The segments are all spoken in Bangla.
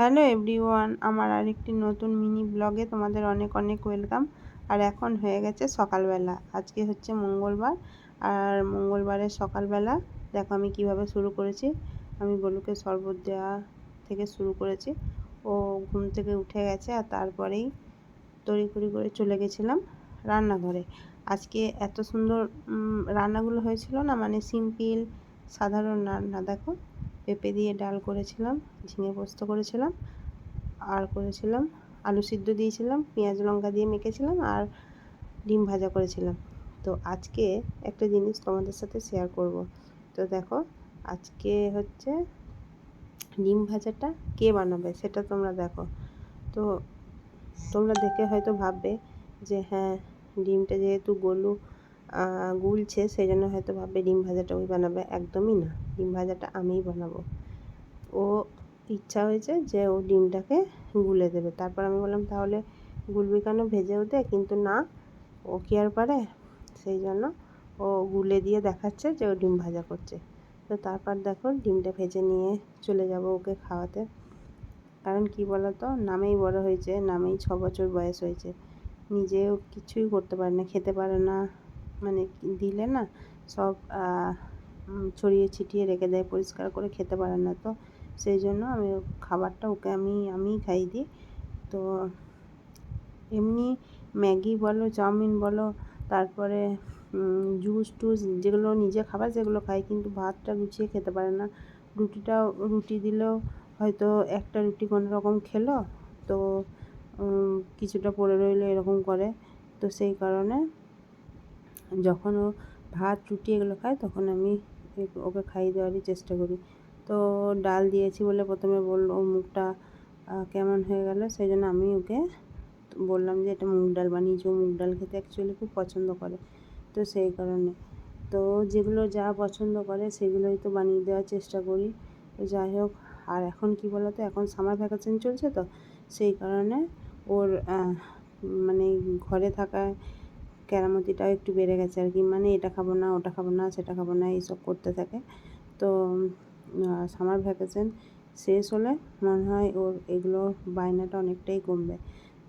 হ্যালো এভরিওয়ান, আমার আরেকটি নতুন মিনি ব্লগে তোমাদের অনেক অনেক ওয়েলকাম। আর এখন হয়ে গেছে সকালবেলা, আজকে হচ্ছে মঙ্গলবার। আর মঙ্গলবারের সকালবেলা দেখো আমি কিভাবে শুরু করেছি। আমি গোলুকে শরবত দেওয়া থেকে শুরু করেছি। ও ঘুম থেকে উঠে গেছে আর তারপরেই তড়িঘড়ি করে চলে গেছিলাম রান্নাঘরে। আজকে এত সুন্দর রান্নাগুলো হয়েছিল না, মানে সিম্পল সাধারণ রান্না। দেখো, পেঁপে দিয়ে ডাল করেছিলাম, ঝিঙে পোস্ত করেছিলাম, আর করেছিলাম আলু সিদ্ধ দিয়েছিলাম, পেঁয়াজ লঙ্কা দিয়ে মেখেছিলাম, আর ডিম ভাজা করেছিলাম। তো আজকে একটা জিনিস তোমাদের সাথে শেয়ার করব। তো দেখো, আজকে হচ্ছে ডিম ভাজাটা কে বানাবে সেটা তোমরা দেখো। তো তোমরা দেখে হয়তো ভাববে যে হ্যাঁ, ডিমটা যেহেতু গোলু গুলছে সেই জন্য হয়তো ভাববে ডিম ভাজাটা ওই বানাবে। একদমই না, ডিম ভাজাটা আমিই বানাবো। ও ইচ্ছা হয়েছে যে ও ডিমটাকে গুলে দেবে। তারপর আমি বললাম তাহলে গুলবি কেন, ভেজেও দে। কিন্তু না, ও কি আর পারে, সেই জন্য ও গুলে দিয়ে দেখাচ্ছে যে ও ডিম ভাজা করছে। তো তারপর দেখো ডিমটা ভেজে নিয়ে চলে যাব ওকে খাওয়াতে। কারণ কি বলতো, নামেই বড় হয়েছে, নামেই 6 বছর বয়স হয়েছে, নিজেও কিছুই করতে পারে না, খেতে পারে না, মানে দিলে না সব ছড়িয়ে ছিটিয়ে রেখে দেয়, পরিষ্কার করে খেতে পারে না। তো সেই জন্য আমি খাবারটা ওকে আমিই খাইয়ে দিই। তো এমনি ম্যাগি বলো, চাউমিন বলো, তারপরে জুস টুস যেগুলো নিজে খাবার সেগুলো খাই, কিন্তু ভাতটা গুছিয়ে খেতে পারে না। রুটি দিলেও হয়তো একটা রুটি কোনো রকম খেলো, তো কিছুটা পড়ে রইলো, এরকম করে। তো সেই কারণে যখন ও ভাত রুটি এগুলো খায় তখন আমি ওকে খাইয়ে দেওয়ারই চেষ্টা করি। তো ডাল দিয়েছি বলে প্রথমে বললো, ওর মুখটা কেমন হয়ে গেল, সেই জন্য আমি ওকে বললাম যে এটা মুগ ডাল বানিয়েছি। ও মুগ ডাল খেতে অ্যাকচুয়ালি খুব পছন্দ করে। তো সেই কারণে তো যেগুলো যা পছন্দ করে সেগুলোই তো বানিয়ে দেওয়ার চেষ্টা করি। তো যাই হোক, আর এখন কি বলো তো, এখন সামার ভ্যাকেশন চলছে, তো সেই কারণে ওর মানে ঘরে থাকায় কেরামতিটাও একটু বেড়ে গেছে আর কি। মানে এটা খাবো না, ওটা খাবো না, সেটা খাবো না, এইসব করতে থাকে। তো সামার ভ্যাকেশন শেষ হলে মনে হয় ওর এগুলো বায়নাটা অনেকটাই কমবে।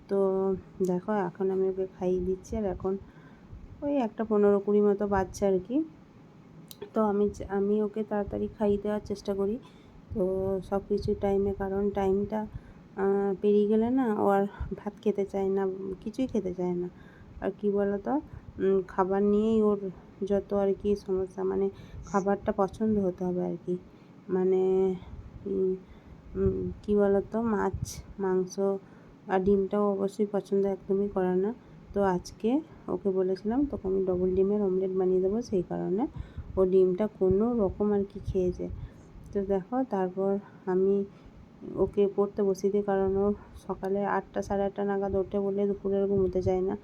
তো দেখো এখন আমি ওকে খাইয়ে দিচ্ছি, আর এখন ওই 1:15-20 মতো বাজছে আর কি। তো আমি ওকে তাড়াতাড়ি খাইয়ে দেওয়ার চেষ্টা করি। তো সব কিছু টাইমে, কারণ টাইমটা পেরিয়ে গেলে না ও আর ভাত খেতে চায় না, কিছুই খেতে চায় না। আর কি বলো তো, খাবার নিয়েই ওর যত আর কি সমস্যা, মানে খাবারটা পছন্দ হতে হবে আর কি। মানে কী বলো তো, মাছ মাংস আর ডিমটাও অবশ্যই পছন্দ একদমই করে না। তো আজকে ওকে বলেছিলাম তোকে আমি ডবল ডিমের অমলেট বানিয়ে দেবো, সেই কারণে ও ডিমটা কোনো রকম আর কি খেয়েছে। তো দেখো, তারপর আমি ওকে পড়তে বসিয়ে দিই, কারণ ও সকালে 8টা 8:30 নাগাদ ওঠে বলে দুপুরের ঘুমোতে যায় না।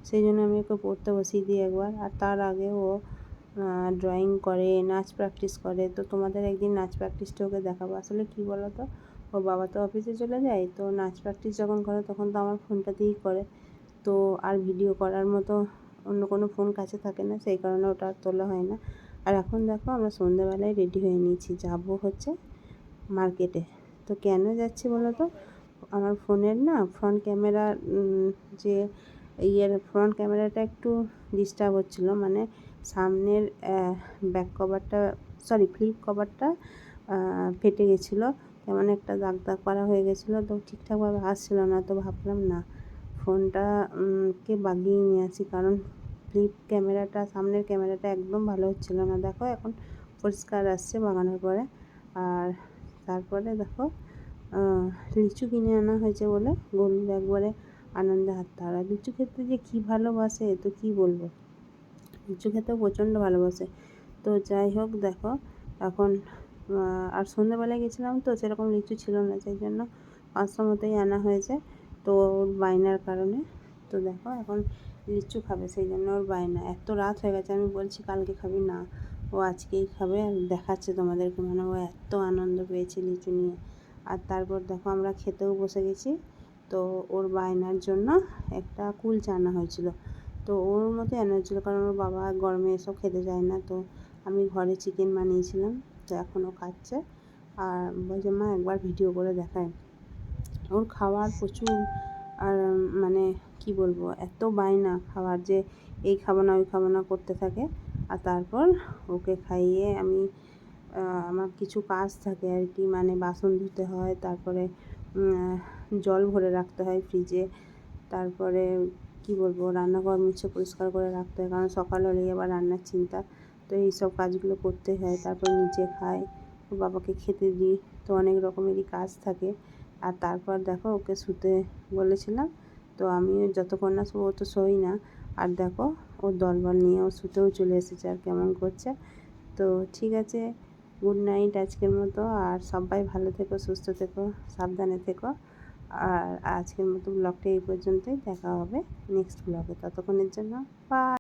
সেই জন্য আমি ওকে পড়তে বসিয়ে দিই একবার, আর তার আগে ও ড্রয়িং করে, নাচ প্র্যাকটিস করে। তো তোমাদের একদিন নাচ প্র্যাকটিসটা ওকে দেখাবো। আসলে কী বলো তো, ওর বাবা তো অফিসে চলে যায়, তো নাচ প্র্যাকটিস যখন করে তখন তো আমার ফোনটাতেই করে। তো আর ভিডিও করার মতো অন্য কোনো ফোন কাছে থাকে না, সেই কারণে ওটা আর তোলা হয় না। আর এখন দেখো আমরা সন্ধ্যেবেলায় রেডি হয়ে নিয়েছি, যাবো হচ্ছে মার্কেটে। তো কেন যাচ্ছি বলো তো, আমার ফোনের না ফ্রন্ট ক্যামেরা, যে ফ্রন্ট ক্যামেরাটা একটু ডিস্টার্ব হচ্ছিলো, মানে সামনের ব্যাক কভারটা, ফ্লিপ কভারটা ফেটে গেছিলো, কেমন একটা দাগ দাগ করা হয়ে গেছিলো, তো ঠিকঠাকভাবে আসছিলো না। তো ভাবলাম না, ফোনটা কে বাগিয়ে নিয়ে আসি, কারণ সামনের ক্যামেরাটা একদম ভালো হচ্ছিলো না। দেখো এখন পরিষ্কার আসছে বাগানোর পরে। আর তারপরে দেখো লিচু কিনে আনা হয়েছে বলে গরুর একবারে আনন্দে হাততাড়া। লিচু খেতে যে কী ভালোবাসে তো কী বলবো, লিচু খেতেও প্রচণ্ড ভালোবাসে। তো যাই হোক, দেখো এখন আর সন্ধ্যেবেলায় গেছিলাম তো সেরকম লিচু ছিল না, সেই জন্য 500 মতোই আনা হয়েছে। তো ওর বায়নার কারণে, তো দেখো এখন লিচু খাবে, সেই জন্য ওর বায়না। এত রাত হয়ে গেছে, আমি বলছি কালকে খাবি না, ও আজকেই খাবে। আর দেখাচ্ছে তোমাদেরকে, মানে ও এত আনন্দ পেয়েছে লিচু নিয়ে। আর তারপর দেখো আমরা খেতেও বসে গেছি। তো ওর বায়নার জন্য একটা কুলচা আনা হয়েছিল, তো ওর মতোই আনা হয়েছিলো, কারণ ওর বাবা গরমে এসব খেতে চায় না। তো আমি ঘরে চিকেন বানিয়েছিলাম, তো এখনও খাচ্ছে। আর বলছে মা একবার ভিডিও করে দেখায়। ওর খাওয়ার প্রচুর, আর মানে কি বলবো, এত বায়না খাওয়ার যে এই খাবো না ওই খাবো না করতে থাকে। আর তারপর ওকে খাইয়ে আমি আমার কিছু কাজ থাকে আর কি, মানে বাসন ধুতে হয়, তারপরে জল ভরে রাখতে হয় ফ্রিজে, তারপরে কি বলবো, রান্নাঘর মুছে পরিষ্কার করে রাখতে হয়, কারণ সকাল হলেই আবার রান্নার চিন্তা। তো এইসব কাজগুলো করতে হয়, তারপর নিজে খাই, ওর বাবাকে খেতে দিই। তো অনেক রকমেরই কাজ থাকে। আর তারপর দেখো ওকে শুতে বলেছিলাম, তো আমি যতক্ষণ না ও তো শোই না। আর দেখো ও দলবল নিয়ে ও শুতেও চলে এসেছে আর কেমন করছে। তো ঠিক আছে, গুড নাইট আজকের মতো। আর সবাই ভালো থেকো, সুস্থ থেকো, সাবধানে থেকো। আর আজকের মতো ব্লগটা এই পর্যন্তই। দেখা হবে নেক্সট ব্লগে। ততক্ষণের জন্য বাই।